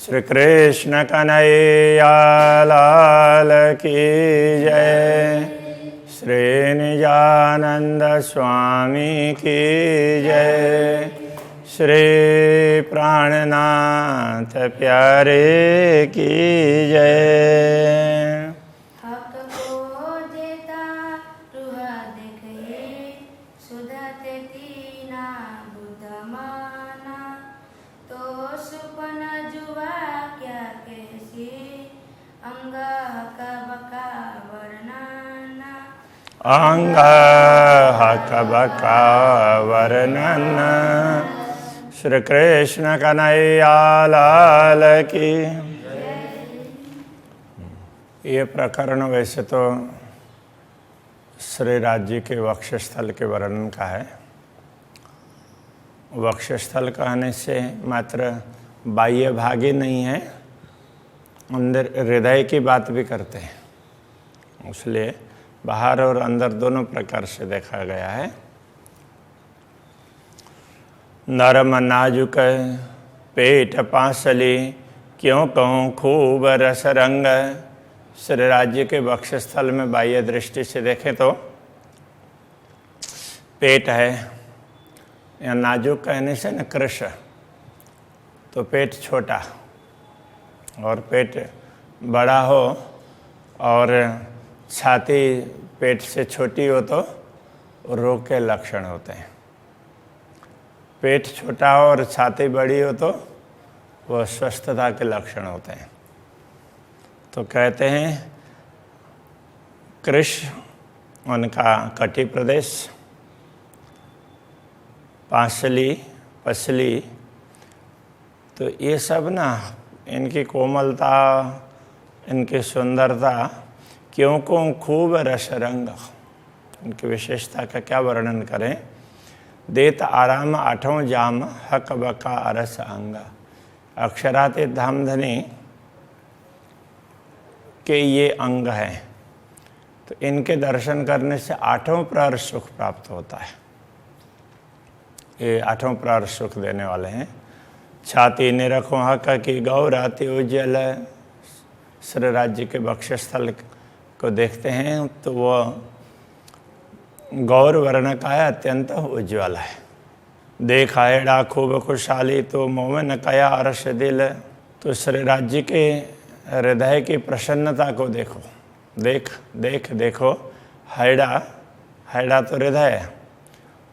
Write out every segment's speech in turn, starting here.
श्री कृष्ण कन्हैया लाल की जय। श्री निजानंद स्वामी की जय। श्री प्राणनाथ प्यारे की जय। हक को देता रुहा देखे सुधते तीना बुधमाना तो सुपन जुआ क्या कैसी अंग हक बका वर्णना अंग हक बका वर्णन। श्री कृष्ण कन्हैया लाल की। ये प्रकरण वैसे तो श्री राज्य के वक्षस्थल के वर्णन का है। वक्षस्थल कहने से मात्र बाह्य भाग ही नहीं है, अंदर हृदय की बात भी करते हैं, इसलिए बाहर और अंदर दोनों प्रकार से देखा गया है। नरम नाजुक पेट पांसली क्यों कहूँ खूब रस रंग। श्री राज्य के वक्षस्थल में बाह्य दृष्टि से देखें तो पेट है, या नाजुक कहने से न कृश, तो पेट छोटा और पेट बड़ा हो और छाती पेट से छोटी हो तो रोग के लक्षण होते हैं। पेट छोटा हो और छाती बड़ी हो तो वह स्वस्थता के लक्षण होते हैं। तो कहते हैं कृश उनका कटी प्रदेश, पांसली पसली, तो ये सब ना इनकी कोमलता, इनकी सुंदरता क्यों को खूब रस रंग, इनकी विशेषता का क्या वर्णन करें। देत आराम आठों जाम हक बका अरस अंग। अक्षराते धामधनी के ये अंग हैं, तो इनके दर्शन करने से आठों प्रहर सुख प्राप्त होता है। ये आठों प्रहर सुख देने वाले हैं। छाती निरखों हक की गौराति उज्जवल। श्री राज्य के वक्षस्थल को देखते हैं तो वह गौर वर्ण का है, अत्यंत उज्ज्वल है। देखा हेड़ा खूब खुशहाली तो मोमन कया अरस दिल। तो श्री राज्य के हृदय की प्रसन्नता को देखो, देखो हैड़ा तो हृदय है,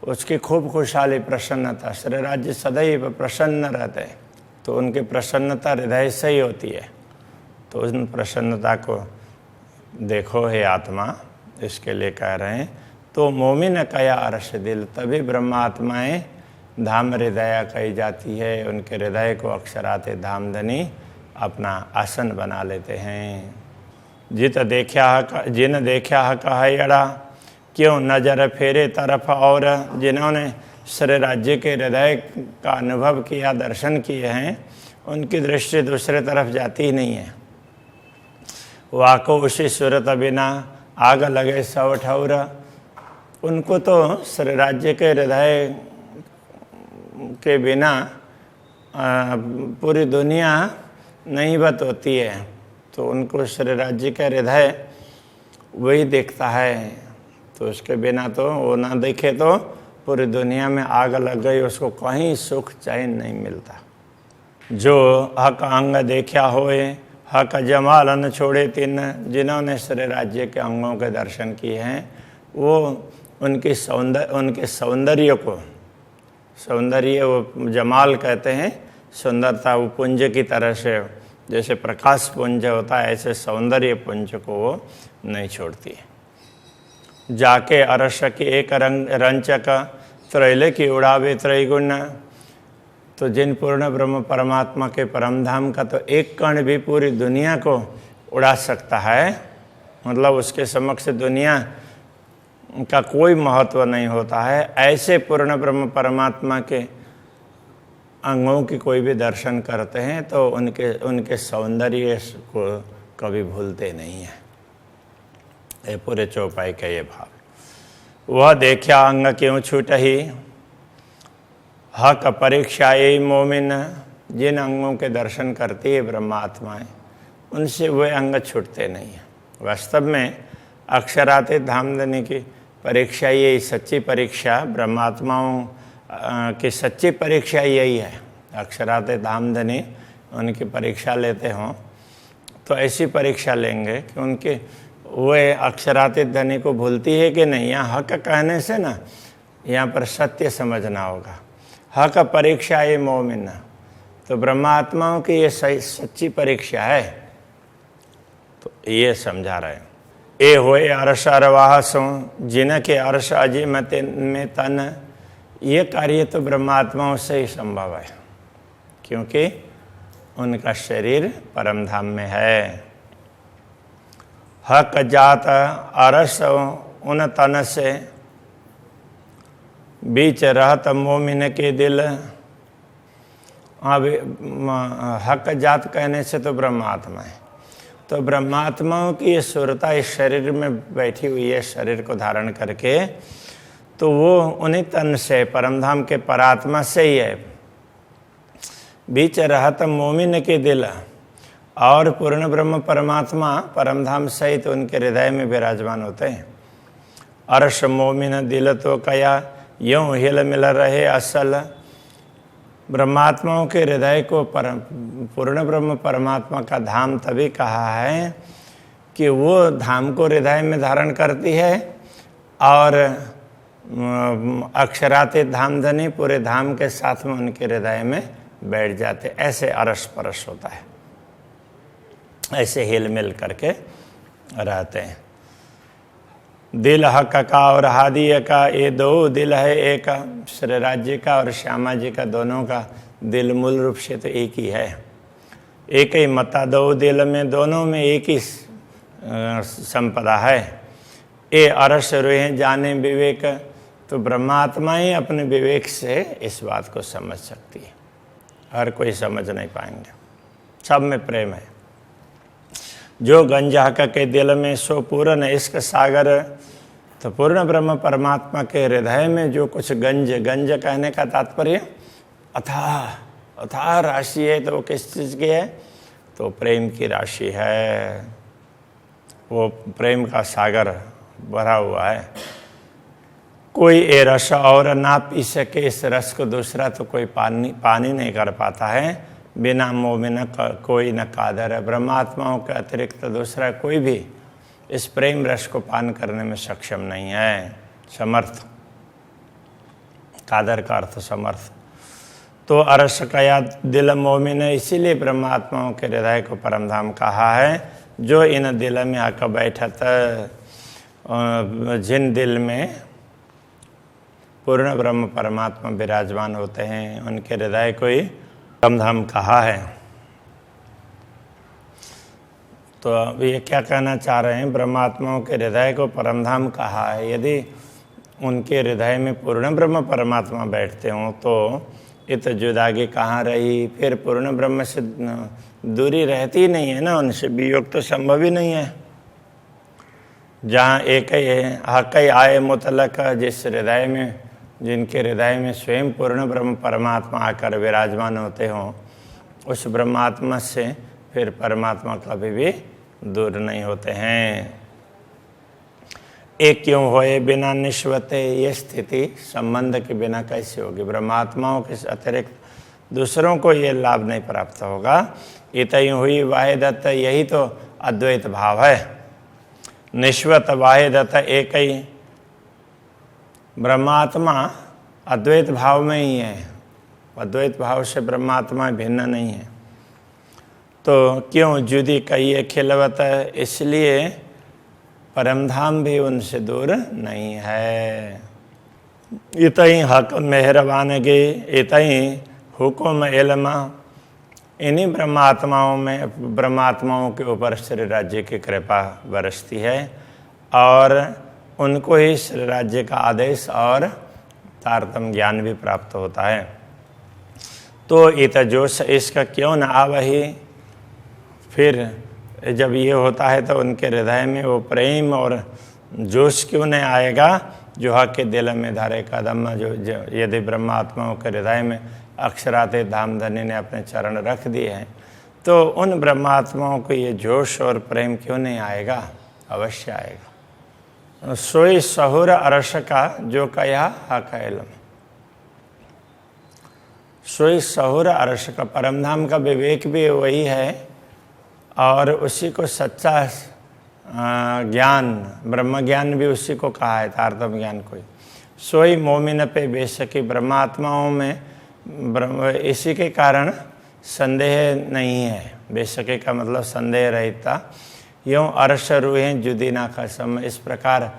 उसकी खूब खुशहाली प्रसन्नता। श्री राज्य सदैव प्रसन्न रहते हैं, तो उनकी प्रसन्नता हृदय से ही होती है। तो उन प्रसन्नता को देखो हे आत्मा, इसके लिए कह रहे हैं। तो मोमिन कया अरस दिल, तभी ब्रह्मात्माएं धाम हृदय कही जाती है। उनके हृदय को अक्षराते धामधनी अपना आसन बना लेते हैं। जिन देखा हयड़ा क्यों नजर फेरे तरफ। और जिन्होंने श्री राज्य के हृदय का अनुभव किया, दर्शन किए हैं, उनकी दृष्टि दूसरे तरफ जाती ही नहीं है। वाको उसी सूरत बिना आग लगे सौ ठौर। उनको तो श्री राज्य के हृदय के बिना पूरी दुनिया नहीं बत होती है, तो उनको श्री राज्य का हृदय वही देखता है। तो उसके बिना तो वो ना देखे तो पूरी दुनिया में आग लग गई, उसको कहीं सुख चैन नहीं मिलता। जो हक अंग देखा होए हक जमाल न छोड़े तिन। जिन्होंने श्री राज्य के अंगों के दर्शन किए हैं, वो उनके सौंदर्य को, सौंदर्य वो जमाल कहते हैं, सुंदरता, वो पुंज की तरह से जैसे प्रकाश पुंज होता है, ऐसे सौंदर्य पुंज को वो नहीं छोड़ती है। जाके अरस की एक रंचक त्रैले की उड़ावे त्रैगुण। तो जिन पूर्ण ब्रह्म परमात्मा के परमधाम का तो एक कण भी पूरी दुनिया को उड़ा सकता है, मतलब उसके समक्ष दुनिया का कोई महत्व नहीं होता है। ऐसे पूर्ण ब्रह्म परमात्मा के अंगों की कोई भी दर्शन करते हैं तो उनके सौंदर्य को कभी भूलते नहीं हैं। ये पूरे चौपाई का ये भाव। वह देखा अंग क्यों छूटही हक परीक्षा ये मोमिन। जिन अंगों के दर्शन करती है ब्रह्मात्माएं, उनसे वे अंग छूटते नहीं हैं। वास्तव में अक्षरातीत धामधनी की परीक्षा, यही सच्ची परीक्षा, ब्रह्मात्माओं की सच्ची परीक्षा यही है। अक्षरातीत धामधनी उनकी परीक्षा लेते हों तो ऐसी परीक्षा लेंगे कि उनके वे अक्षरातीत धनी को भूलती है कि नहीं। यहाँ हक कहने से ना, यहाँ पर सत्य समझना होगा। हक परीक्षा ये मोमिन, तो ब्रह्मात्माओं की ये सच्ची परीक्षा है, तो ये समझा रहे हैं। ए होए अर्श अरवाहसों जिनके अर्श अजय में तन, ये कार्य तो ब्रह्मात्माओं से ही संभव है, क्योंकि उनका शरीर परम धाम में है। हक जात अरस उन तन से, बीच रहत मोमिन के दिल। अब हक जात कहने से तो ब्रह्मात्मा है, तो ब्रह्मात्माओं की ये सुरता इस शरीर में बैठी हुई है, शरीर को धारण करके, तो वो उन्हीं तन से, परमधाम के परात्मा से ही है। बीच रहत मोमिन के दिल, और पूर्ण ब्रह्म परमात्मा परमधाम सहित उनके हृदय में विराजमान होते हैं। अर्श मोमिन दिल तो कया यूं हिल मिल रहे असल। ब्रह्मात्माओं के हृदय को पूर्ण ब्रह्म परमात्मा का धाम तभी कहा है कि वो धाम को हृदय में धारण करती है, और अक्षरातीत धामधनी पूरे धाम के साथ में उनके हृदय में बैठ जाते। ऐसे अरस परस होता है, ऐसे हिल मिल करके रहते हैं। दिल हक का और हादिया का, ये दो दिल है एक। श्री राज्य का और श्यामा जी का दोनों का दिल मूल रूप से तो एक ही है, एक ही मता, दो दिल में, दोनों में एक ही संपदा है। ए अरस रोहे जाने विवेक, तो ब्रह्मात्मा ही अपने विवेक से इस बात को समझ सकती है, हर कोई समझ नहीं पाएंगे। सब में प्रेम है। जो गंज हक के दिल में सो पूर्ण इश्क सागर, तो पूर्ण ब्रह्म परमात्मा के हृदय में जो कुछ गंज, गंज कहने का तात्पर्य अथाह अथाह राशि है, तो वो किस चीज़ की है? तो प्रेम की राशि है, वो प्रेम का सागर भरा हुआ है। कोई ये रस और ना पी सके इस रस को दूसरा, तो कोई पानी नहीं कर पाता है। बिना मोह में न कोई न कादर है। ब्रह्मात्माओं के अतिरिक्त दूसरा कोई भी इस प्रेम रस को पान करने में सक्षम नहीं है, समर्थ। कादर का अर्थ समर्थ। तो अरस कया दिल मोमिन, इसीलिए ब्रह्मात्माओं के हृदय को परमधाम कहा है। जो इन दिल में आकर बैठत, जिन दिल में पूर्ण ब्रह्म परमात्मा विराजमान होते हैं, उनके हृदय को ही परमधाम कहा है। तो अब ये क्या कहना चाह रहे हैं? ब्रह्मात्माओं के हृदय को परमधाम कहा है। यदि उनके हृदय में पूर्ण ब्रह्म परमात्मा बैठते हों तो ये तो जुदागी कहाँ रही? फिर पूर्ण ब्रह्म से दूरी रहती नहीं है ना, उनसे वियोग तो संभव ही नहीं है। जहाँ एक ही है, हक ही आए मुतलक, जिस हृदय में, जिनके हृदय में स्वयं पूर्ण ब्रह्म परमात्मा आकर विराजमान होते हों, उस ब्रह्मात्मा से फिर परमात्मा कभी भी दूर नहीं होते हैं। एक क्यों होए बिना निश्वते, ये स्थिति संबंध के बिना कैसे होगी? ब्रह्मात्माओं के अतिरिक्त दूसरों को ये लाभ नहीं प्राप्त होगा। इतई हुई वाहिदत, यही तो अद्वैत भाव है। निश्वत वाहिदत एक ही, ब्रह्मात्मा अद्वैत भाव में ही है। अद्वैत भाव से ब्रह्मात्मा भिन्न नहीं है। तो क्यों जुदी कहिए खिलवत, इसलिए परमधाम भी उनसे दूर नहीं है। इतई हक मेहरबान गे, इतई हुकुम इल्मा, इन्हीं ब्रह्मात्माओं के ऊपर श्री राज्य की कृपा बरसती है, और उनको ही श्री राज्य का आदेश और तारतम ज्ञान भी प्राप्त होता है। तो इत जोश इसका क्यों न आवही, फिर जब ये होता है तो उनके हृदय में वो प्रेम और जोश क्यों नहीं आएगा? जुहा के दिल में धारे कदम, जो यदि ब्रह्मात्माओं के हृदय में अक्षराते धामधनी ने अपने चरण रख दिए हैं, तो उन ब्रह्मात्माओं को ये जोश और प्रेम क्यों नहीं आएगा? अवश्य आएगा। सोई सहुर अरस का जो कया हक इल्म, सोई सहुर अरस का, परमधाम का विवेक भी वही है और उसी को सच्चा ज्ञान, ब्रह्म ज्ञान भी उसी को कहा है, तारतम ज्ञान को। सोई मोमिन पे बेशकी, ब्रह्मात्माओं में इसी के कारण संदेह नहीं है। बेशकी का मतलब संदेह रहता। यूँ अर्श रूहें जुदी ना कसम, इस प्रकार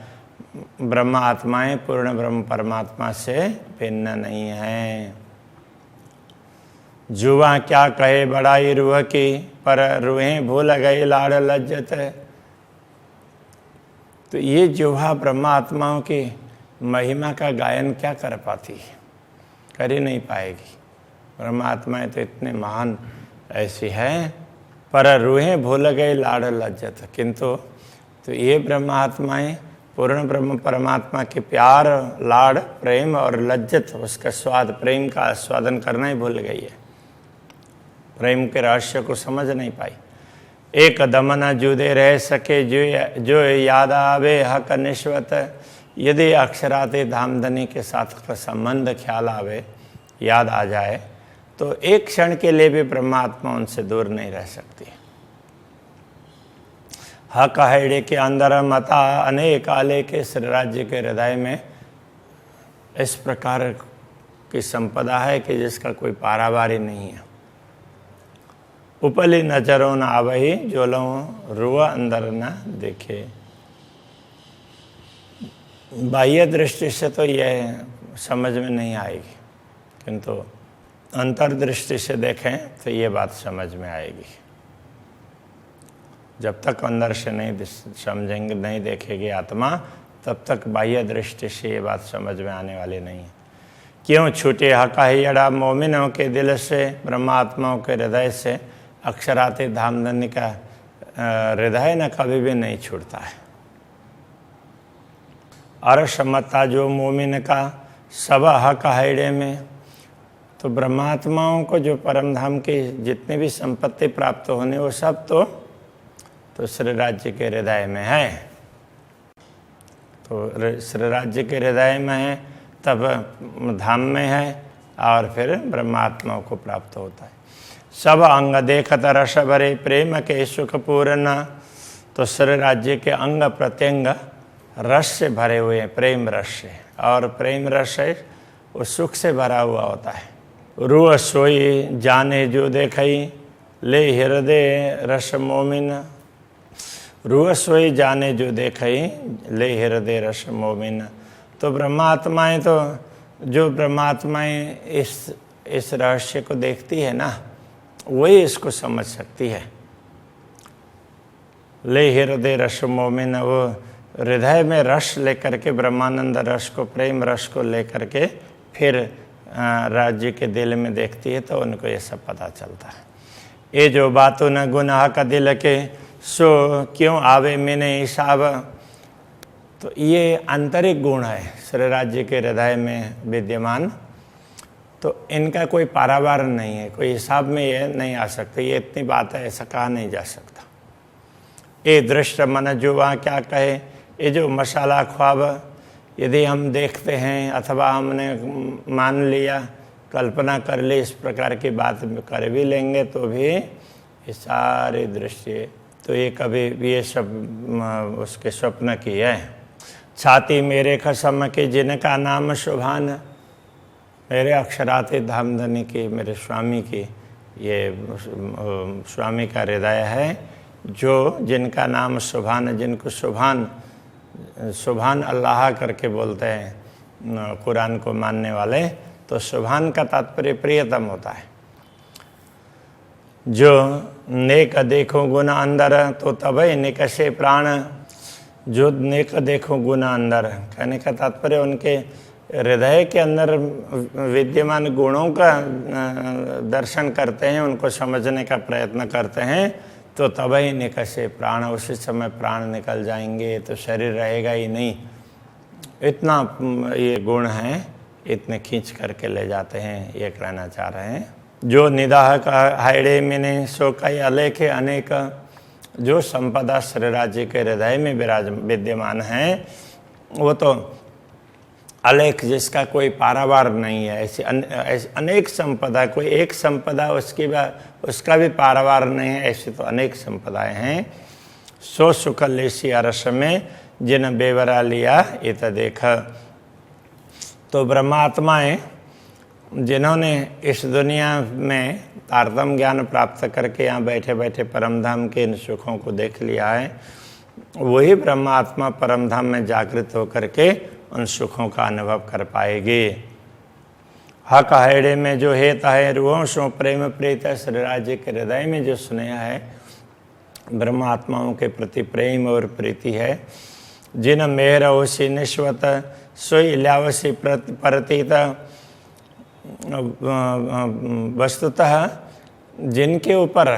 ब्रह्म आत्माएं पूर्ण ब्रह्म परमात्मा से भिन्न नहीं हैं। जुआ क्या कहे बड़ाई रूह की, पर रूहें भूल गई लाड़ लज्जत। तो ये जुहा ब्रह्म आत्माओं की महिमा का गायन क्या कर पाती है? कर ही नहीं पाएगी। ब्रह्म आत्माएं तो इतने महान ऐसी हैं, पर रूहें भूल गई लाड़ लज्जत। किंतु तो ये ब्रह्म आत्माएं पूर्ण ब्रह्म परमात्मा के प्यार, लाड़, प्रेम और लज्जत, उसका स्वाद, प्रेम का आस्वादन करना ही भूल गई है। प्रेम के रहस्य को समझ नहीं पाई। एक दम न जुदे रह सके, जो याद आवे हक निश्वत। यदि अक्षराते धामधनी के साथ का संबंध ख्याल आवे, याद आ जाए, तो एक क्षण के लिए भी ब्रह्मात्मा उनसे दूर नहीं रह सकती। हक हैड़े के अंदर मता अनेक आले के श्री राज्य के हृदय में इस प्रकार की संपदा है कि जिसका कोई पारावारी नहीं है। उपली नजरों न आवही, जोलों रुआ अंदर न देखे। बाह्य दृष्टि से तो यह समझ में नहीं आएगी, किंतु अंतर्दृष्टि से देखें तो ये बात समझ में आएगी। जब तक अंदर से नहीं समझेंगे, नहीं देखेगी आत्मा, तब तक बाह्य दृष्टि से ये बात समझ में आने वाली नहीं है। क्यों छूटे हकाहियड़ा मोमिनों के दिल से, ब्रह्मात्माओं के हृदय से अक्षराते धामधनी का हृदय न कभी भी नहीं छूटता है। अरसमता जो मोमिन का सब हक हैड़े में, तो ब्रह्मात्माओं को जो परमधाम की जितनी भी संपत्ति प्राप्त होने, वो सब तो श्री राज्य के हृदय में है। तो श्री राज्य के हृदय में है, तब धाम में है, और फिर ब्रह्मात्माओं को प्राप्त होता है। सब अंग देखत रस भरे, प्रेम के सुख पूर्ण। तो श्री राज्य के अंग प्रत्यंग रस से भरे हुए हैं, प्रेम रस से, और प्रेम रस है वो सुख से भरा हुआ होता है। रूह सोई जाने जो देखई, ले हृदय रस मोमिन। रूह सोई जाने जो देखई, ले हृदय रस मोमिन। तो ब्रह्मात्माएं, तो जो ब्रह्मात्माएं इस रहस्य को देखती है ना, वही इसको समझ सकती है। ले हृदय रस मोमिन, वो हृदय में रस लेकर के, ब्रह्मानंद रस को, प्रेम रस को लेकर के फिर राज्य के दिल में देखती है, तो उनको ये सब पता चलता है। ये जो बातों न गुनाह का दिल के, सो क्यों आवे मैंने हिसाब। तो ये आंतरिक गुण है श्री राज्य के हृदय में विद्यमान, तो इनका कोई पारावार नहीं है, कोई हिसाब में ये नहीं आ सकते। ये इतनी बात है, ऐसा कहा नहीं जा सकता। ये दृष्ट मन जुआ क्या कहे, ये जो मसाला ख्वाब यदि हम देखते हैं, अथवा हमने मान लिया, कल्पना कर ली, इस प्रकार की बात कर भी लेंगे, तो भी ये सारी दृष्टि, तो ये कभी ये सब उसके स्वप्न की है। छाती मेरे कसम के जिनका नाम शुभान, मेरे अक्षराते धामधनी की, मेरे स्वामी की, ये स्वामी का हृदय है, जो जिनका नाम सुभान, जिनको सुभान, सुभान अल्लाह करके बोलते हैं कुरान को मानने वाले। तो सुभान का तात्पर्य प्रियतम होता है। जो नेक देखो गुना अंदर, तो तभी निकशे प्राण। जो नेक देखो गुना अंदर, कहने का तात्पर्य उनके हृदय के अंदर विद्यमान गुणों का दर्शन करते हैं, उनको समझने का प्रयत्न करते हैं, तो तभी निकशे प्राण, उसी समय प्राण निकल जाएंगे, तो शरीर रहेगा ही नहीं। इतना ये गुण हैं, इतने खींच करके ले जाते हैं, ये कहना चाह रहे हैं। जो निदाह का हाइडे मैंने सो कई अलेख अनेक, जो संपदा श्री राज्य के हृदय में विद्यमान है वो तो अलेख, जिसका कोई पारावार नहीं है। ऐसी अनेक संपदा, कोई एक संपदा उसका भी पारावार नहीं है, ऐसी तो अनेक संपदाएं हैं। सो सुकलेशी अरस में जिन बेवरा लिया इत देख। तो ब्रह्मात्माएं जिन्होंने इस दुनिया में तारतम ज्ञान प्राप्त करके यहाँ बैठे बैठे परमधाम के इन सुखों को देख लिया है, वही ब्रह्मात्मा परमधाम में जागृत होकर के उन सुखों का अनुभव कर पाएगी। हक हैड़े में जो हेत है रूहों सो प्रेम प्रीत, श्री राज्य के हृदय में जो स्नेह है, ब्रह्मात्माओं के प्रति प्रेम और प्रीति है। जिन मेहर ओसी निश्वत सोई इल्यावसी प्रतीत, वस्तुतः जिनके ऊपर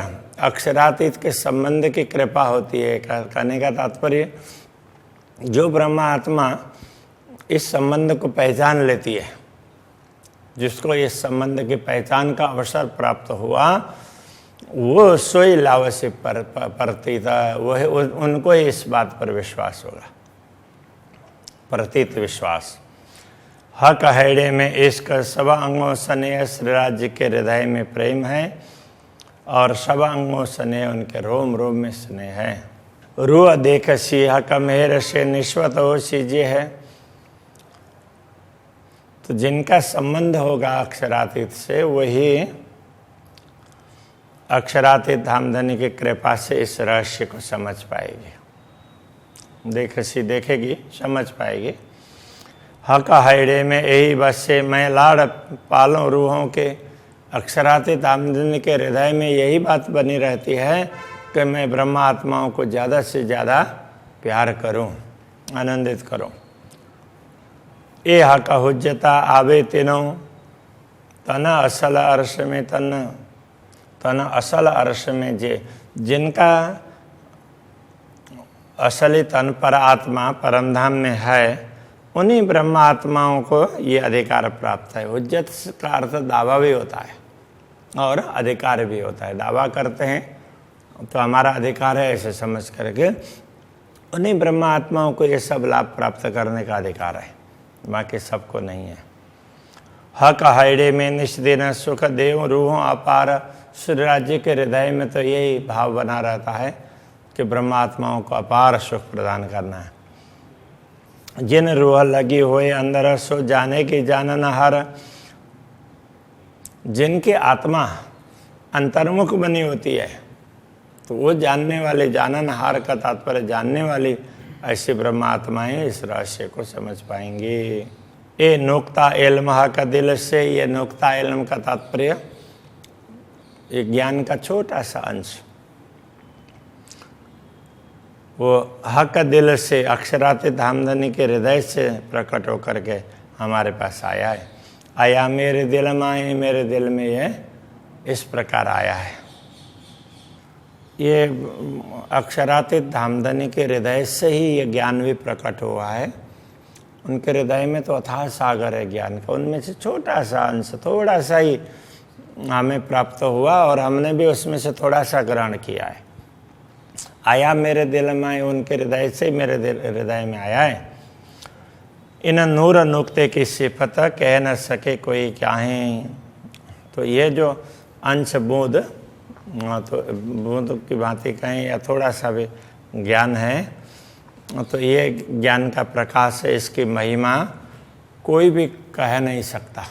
अक्षरातीत के संबंध की कृपा होती है। कहने का तात्पर्य, जो ब्रह्मात्मा इस संबंध को पहचान लेती है, जिसको इस संबंध की पहचान का अवसर प्राप्त हुआ, वो सोई लावसी प्रतीत, वह उनको इस बात पर विश्वास होगा, प्रतीत विश्वास। हक हैड़े में इश्क, सब अंगों स्नेह श्री राज्य के हृदय में प्रेम है, और सब अंगों स्नेह उनके रोम रोम में स्नेह है। रूह देख सी हक मेहर से निश्वत हो सीजे है। तो जिनका संबंध होगा अक्षरातीत से, वही अक्षरातीत धामधनी की कृपा से इस रहस्य को समझ पाएगी। देखेगी, समझ पाएगी। हक हैड़े में यही बस से मैं लाड़ पालूं रूहों के, अक्षरातीत धामधनी के हृदय में यही बात बनी रहती है कि मैं ब्रह्मा आत्माओं को ज़्यादा से ज़्यादा प्यार करूं, आनंदित करूं। ए हक हुज्जता आवे तीनों तन असल अर्श में, तन असल अर्श में जिनका असली तन पर आत्मा परमधाम में है, उन्हीं ब्रह्म आत्माओं को ये अधिकार प्राप्त है। हुज्जत का अर्थ दावा भी होता है और अधिकार भी होता है। दावा करते हैं तो हमारा अधिकार है, ऐसे समझ करके उन्हीं ब्रह्म आत्माओं को ये सब लाभ प्राप्त करने का अधिकार है, बाकी सबको नहीं है। हक हैड़े में निष्दिन सुख देव रूहों अपार, श्री राज्य के हृदय में तो यही भाव बना रहता है कि ब्रह्मात्माओं को अपार सुख प्रदान करना है। जिन रूह लगी हुए अंदर सो जाने की जानन हर, जिनकी आत्मा अंतर्मुख बनी होती है तो वो जानने वाले, जानन हार का तात्पर्य जानने वाली, ऐसी ब्रह्मात्माएं इस रहस्य को समझ पाएंगी। ये नोक्ता इल्म का दिल से, ये नोक्ता इल्म का तात्पर्य ये ज्ञान का छोटा सा अंश, वो हक दिल से अक्षरातीत धामधनी के हृदय से प्रकट होकर के हमारे पास आया है। आया मेरे दिल में, आए मेरे दिल में, ये इस प्रकार आया है। ये अक्षरातीत धामधनी के हृदय से ही ये ज्ञान भी प्रकट हुआ है। उनके हृदय में तो अथाह सागर है ज्ञान का, उनमें से छोटा सा अंश, थोड़ा सा ही हमें प्राप्त हुआ और हमने भी उसमें से थोड़ा सा ग्रहण किया है। आया मेरे दिल में, उनके हृदय से मेरे हृदय में आया है। इन नूर नुक्ते की सिफत कह न सके कोई क्या है। तो ये जो अंश बूंद, तो बूंद की भांति कहें या थोड़ा सा भी ज्ञान है, तो ये ज्ञान का प्रकाश है, इसकी महिमा कोई भी कह नहीं सकता।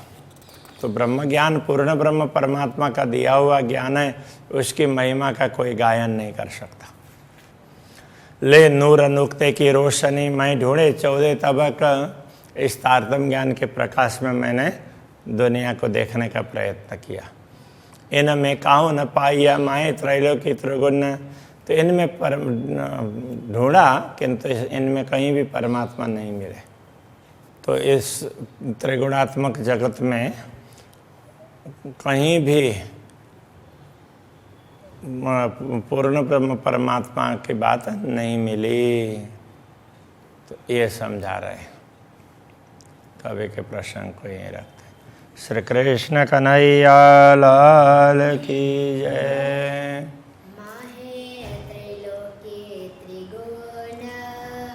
तो ब्रह्म ज्ञान पूर्ण ब्रह्म परमात्मा का दिया हुआ ज्ञान है, उसकी महिमा का कोई गायन नहीं कर सकता। ले नूर नुक्ते की रोशनी मैं ढूंढे 14 तबक, इस तारतम ज्ञान के प्रकाश में मैंने दुनिया को देखने का प्रयत्न किया। इन में काहू न पाइया माए त्रैलोकी त्रिगुण, तो इनमें ढूंढा किंतु इनमें कहीं भी परमात्मा नहीं मिले। तो इस त्रिगुणात्मक जगत में कहीं भी पूर्ण ब्रह्म परमात्मा की बात नहीं मिली। तो ये समझा रहे हैं। तो अभी के प्रसंग को यहीं रखते हैं। श्री कृष्ण कन्हैया लाल की जय।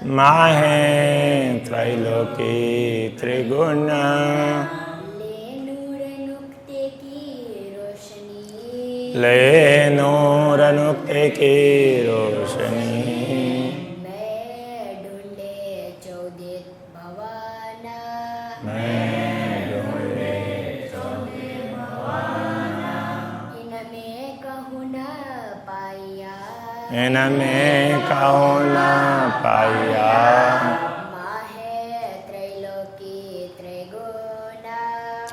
माहे त्रैलोकी त्रिगुण ले नूर नुक्ते की रोशनी इनमें कहूँ न पाया।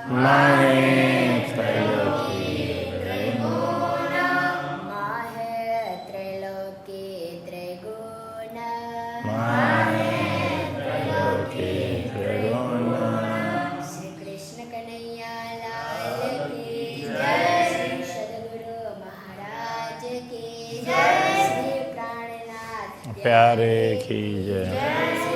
माहे त्रैलोकी त्रिगुण श्री कृष्ण कन्हैया लाल की जय। श्री सद्गुरु महाराज की जय। श्री प्राणनाथ प्यारे की जय।